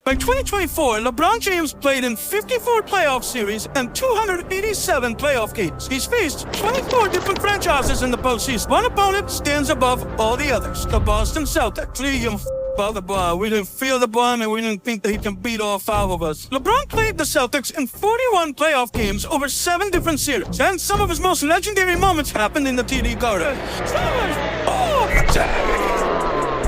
By 2024, LeBron James played in 54 playoff series and 287 playoff games. He's faced 24 different franchises in the postseason. One opponent stands above all the others, the Boston Celtics. Above the bar. We didn't feel the bomb and we didn't think that he can beat all five of us. LeBron played the Celtics in 41 playoff games over 7 different series, and some of his most legendary moments happened in the TD Garden.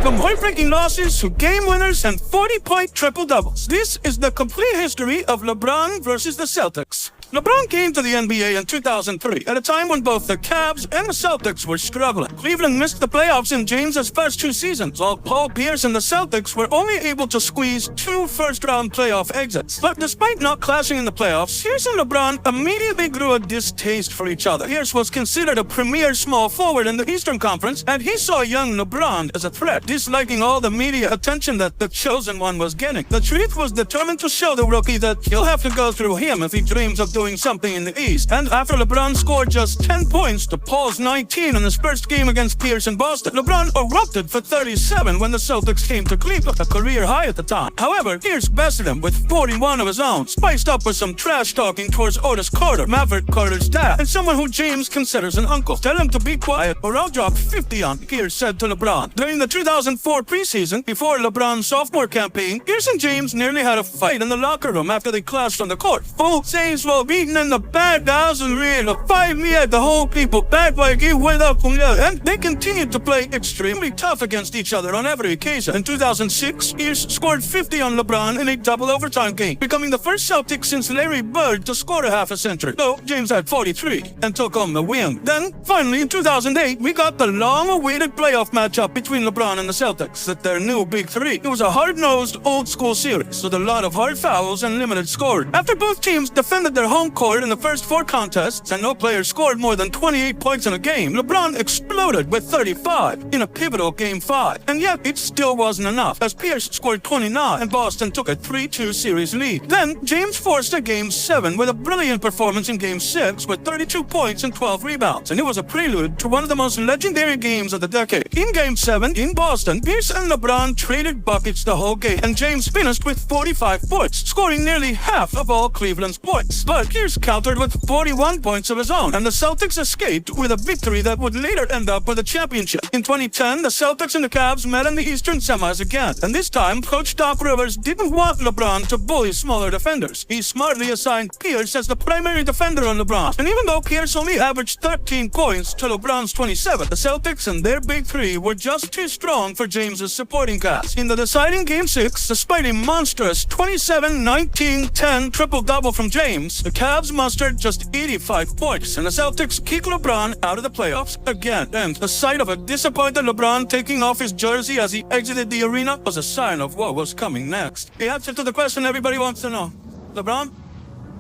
From heartbreaking losses to game winners and 40-point triple-doubles. This is the complete history of LeBron versus the Celtics. LeBron came to the NBA in 2003 at a time when both the Cavs and the Celtics were struggling. Cleveland missed the playoffs in James's first 2 seasons, while Paul Pierce and the Celtics were only able to squeeze 2 first-round playoff exits. But despite not clashing in the playoffs, Pierce and LeBron immediately grew a distaste for each other. Pierce was considered a premier small forward in the Eastern Conference, and he saw young LeBron as a threat, disliking all the media attention that the chosen one was getting. The Truth was determined to show the rookie that he'll have to go through him if he dreams of doing something in the East. And after LeBron scored just 10 points to Paul's 19 in his first game against Pierce in Boston, LeBron erupted for 37 when the Celtics came to Cleveland, a career high at the time. However, Pierce bested him with 41 of his own, spiced up with some trash talking towards Otis Carter, Maverick Carter's dad, and someone who James considers an uncle. Tell him to be quiet or I'll drop 50 on, Pierce said to LeBron. During the 2004 preseason, before LeBron's sophomore campaign, Pierce and James nearly had a fight in the locker room after they clashed on the court. Full James were beaten in the bad guys and real fight me at the whole people bad like he went up from there, and they continued to play extremely tough against each other on every occasion. In 2006, Pierce scored 50 on LeBron in a double overtime game, becoming the first Celtic since Larry Bird to score a half a century, though James had 43 and took home the win. Then, finally, in 2008, we got the long-awaited playoff matchup between LeBron and the Celtics at their new Big Three. It was a hard-nosed, old-school series with a lot of hard fouls and limited scoring. After both teams defended their home court in the first 4 contests and no player scored more than 28 points in a game, LeBron exploded with 35 in a pivotal Game 5. And yet, it still wasn't enough, as Pierce scored 29 and Boston took a 3-2 series lead. Then, James forced a Game 7 with a brilliant performance in Game 6 with 32 points and 12 rebounds, and it was a prelude to one of the most legendary games of the decade. In Game 7, in Boston, Pierce and LeBron traded buckets the whole game, and James finished with 45 points, scoring nearly half of all Cleveland's points. But Pierce countered with 41 points of his own, and the Celtics escaped with a victory that would later end up with a championship. In 2010, the Celtics and the Cavs met in the Eastern semis again, and this time, Coach Doc Rivers didn't want LeBron to bully smaller defenders. He smartly assigned Pierce as the primary defender on LeBron, and even though Pierce only averaged 13 points to LeBron's 27, the Celtics and their Big Three were just too strong for James's supporting cast. In the deciding Game 6, despite a monstrous 27, 19, 10 triple-double from James, the Cavs mustered just 85 points, and the Celtics kicked LeBron out of the playoffs again. And the sight of a disappointed LeBron taking off his jersey as he exited the arena was a sign of what was coming next. The answer to the question everybody wants to know. LeBron,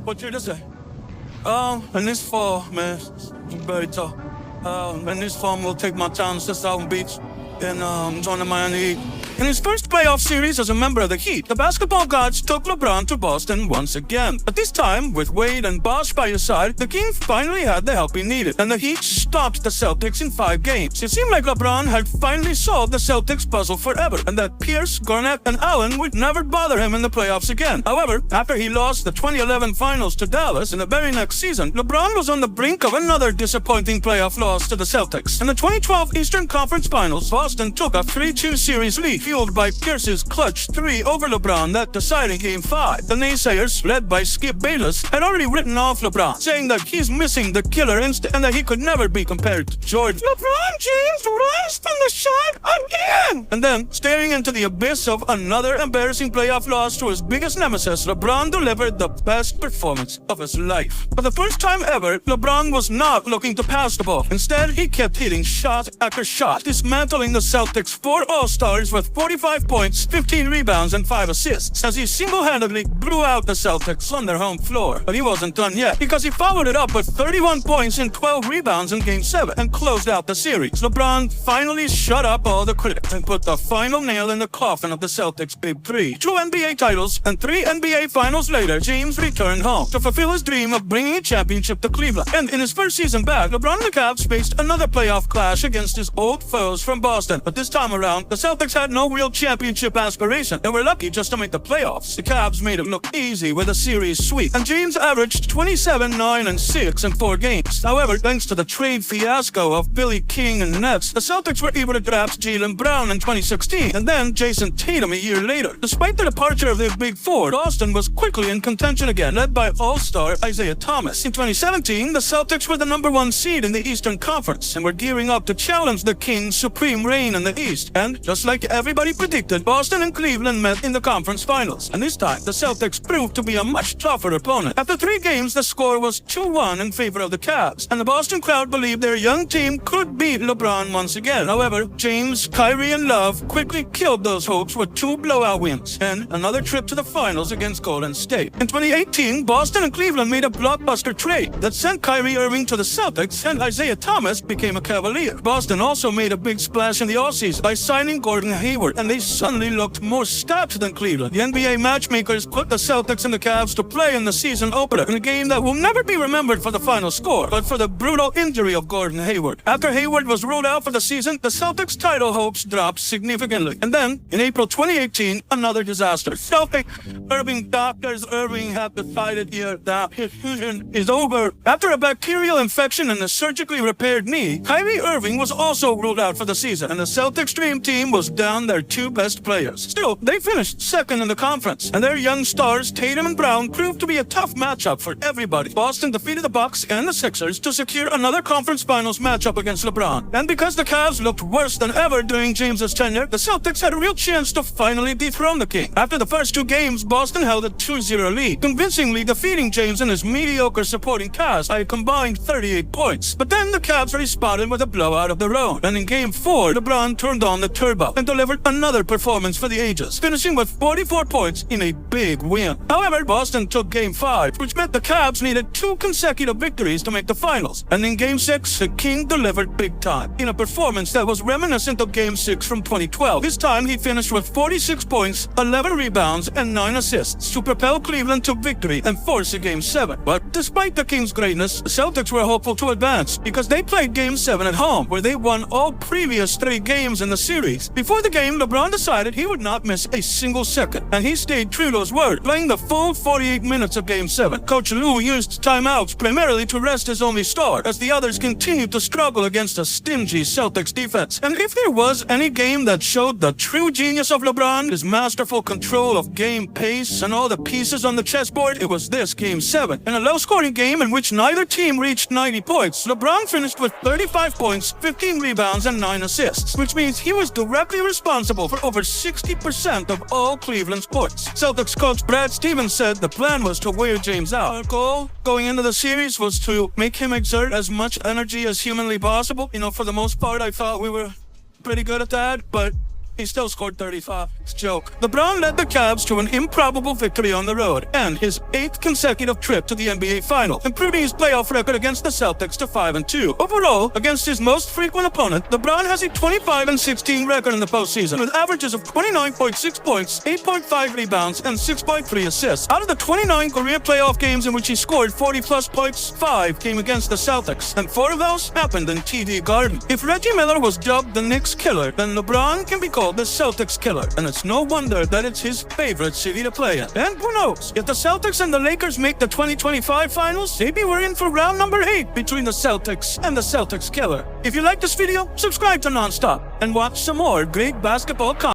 what's your to say? In this fall, man, I'm very tough. In this fall, we'll take my town to South Beach and join the Miami Heat. In his first playoff series as a member of the Heat, the basketball gods took LeBron to Boston once again. But this time, with Wade and Bosh by his side, the King finally had the help he needed, and the Heat stopped the Celtics in 5 games. It seemed like LeBron had finally solved the Celtics puzzle forever, and that Pierce, Garnett, and Allen would never bother him in the playoffs again. However, after he lost the 2011 finals to Dallas in the very next season, LeBron was on the brink of another disappointing playoff loss to the Celtics. In the 2012 Eastern Conference Finals, Boston took a 3-2 series lead, fueled by Pierce's clutch 3 over LeBron that deciding Game 5. The naysayers, led by Skip Bayless, had already written off LeBron, saying that he's missing the killer instinct and that he could never be compared to Jordan. LeBron James rise from the shot again! And then, staring into the abyss of another embarrassing playoff loss to his biggest nemesis, LeBron delivered the best performance of his life. For the first time ever, LeBron was not looking to pass the ball. Instead, he kept hitting shot after shot, dismantling the Celtics' 4 All-Stars with 45 points, 15 rebounds, and 5 assists, as he single-handedly blew out the Celtics on their home floor. But he wasn't done yet, because he followed it up with 31 points and 12 rebounds in Game 7 and closed out the series. LeBron finally shut up all the critics and put the final nail in the coffin of the Celtics' Big Three. 2 NBA titles and 3 NBA finals later, James returned home to fulfill his dream of bringing a championship to Cleveland. And in his first season back, LeBron and the Cavs faced another playoff clash against his old foes from Boston. But this time around, the Celtics had no no real championship aspiration and were lucky just to make the playoffs. The Cavs made it look easy with a series sweep, and James averaged 27, 9, and 6 in 4 games. However, thanks to the trade fiasco of Billy King and the Nets, the Celtics were able to draft Jaylen Brown in 2016, and then Jason Tatum a year later. Despite the departure of their big four, Boston was quickly in contention again, led by all-star Isaiah Thomas. In 2017, the Celtics were the #1 seed in the Eastern Conference and were gearing up to challenge the Kings' supreme reign in the East. And just like everybody predicted, Boston and Cleveland met in the conference finals. And this time, the Celtics proved to be a much tougher opponent. After 3 games, the score was 2-1 in favor of the Cavs, and the Boston crowd believed their young team could beat LeBron once again. However, James, Kyrie, and Love quickly killed those hopes with 2 blowout wins and another trip to the finals against Golden State. In 2018, Boston and Cleveland made a blockbuster trade that sent Kyrie Irving to the Celtics, and Isaiah Thomas became a Cavalier. Boston also made a big splash in the offseason by signing Gordon Hayward, and they suddenly looked more stacked than Cleveland. The NBA matchmakers put the Celtics and the Cavs to play in the season opener in a game that will never be remembered for the final score, but for the brutal injury of Gordon Hayward. After Hayward was ruled out for the season, the Celtics' title hopes dropped significantly. And then, in April 2018, another disaster. Doctors Irving have decided here that his season is over. After a bacterial infection in a surgically repaired knee, Kyrie Irving was also ruled out for the season, and the Celtics dream team was down their 2 best players. Still, they finished second in the conference, and their young stars, Tatum and Brown, proved to be a tough matchup for everybody. Boston defeated the Bucks and the Sixers to secure another conference finals matchup against LeBron. And because the Cavs looked worse than ever during James's tenure, the Celtics had a real chance to finally dethrone the King. After the first 2 games, Boston held a 2-0 lead, convincingly defeating James and his mediocre supporting cast by a combined 38 points. But then the Cavs responded with a blowout of their own, and in Game 4, LeBron turned on the turbo and delivered another performance for the ages, finishing with 44 points in a big win. However, Boston took Game 5, which meant the Cavs needed 2 consecutive victories to make the finals. And in Game 6, the King delivered big time in a performance that was reminiscent of Game 6 from 2012. This time, he finished with 46 points, 11 rebounds, and 9 assists to propel Cleveland to victory and force a Game 7. But despite the Kings' greatness, the Celtics were hopeful to advance because they played Game 7 at home, where they won all previous 3 games in the series. Before the game, LeBron decided he would not miss a single second, and he stayed true to his word, playing the full 48 minutes of Game 7. Coach Lue used timeouts primarily to rest his only star, as the others continued to struggle against a stingy Celtics defense. And if there was any game that showed the true genius of LeBron, his masterful control of game pace and all the pieces on the chessboard, it was this Game 7. In a low-scoring game in which neither team reached 90 points, LeBron finished with 35 points, 15 rebounds, and 9 assists, which means he was directly responsible for over 60% of all Cleveland's points. Celtics coach Brad Stevens said the plan was to wear James out. Our goal going into the series was to make him exert as much energy as humanly possible. For the most part, I thought we were pretty good at that, but he still scored 35. It's a joke. LeBron led the Cavs to an improbable victory on the road and his 8th consecutive trip to the NBA Final, improving his playoff record against the Celtics to 5-2. Overall, against his most frequent opponent, LeBron has a 25-16 record in the postseason, with averages of 29.6 points, 8.5 rebounds, and 6.3 assists. Out of the 29 career playoff games in which he scored 40-plus points, 5 came against the Celtics, and 4 of those happened in TD Garden. If Reggie Miller was dubbed the Knicks killer, then LeBron can be called the Celtics killer, and it's no wonder that it's his favorite city to play in. And who knows, if the Celtics and the Lakers make the 2025 finals, maybe we're in for round number 8 between the Celtics and the Celtics killer. If you like this video, subscribe to Nonstop and watch some more great basketball content.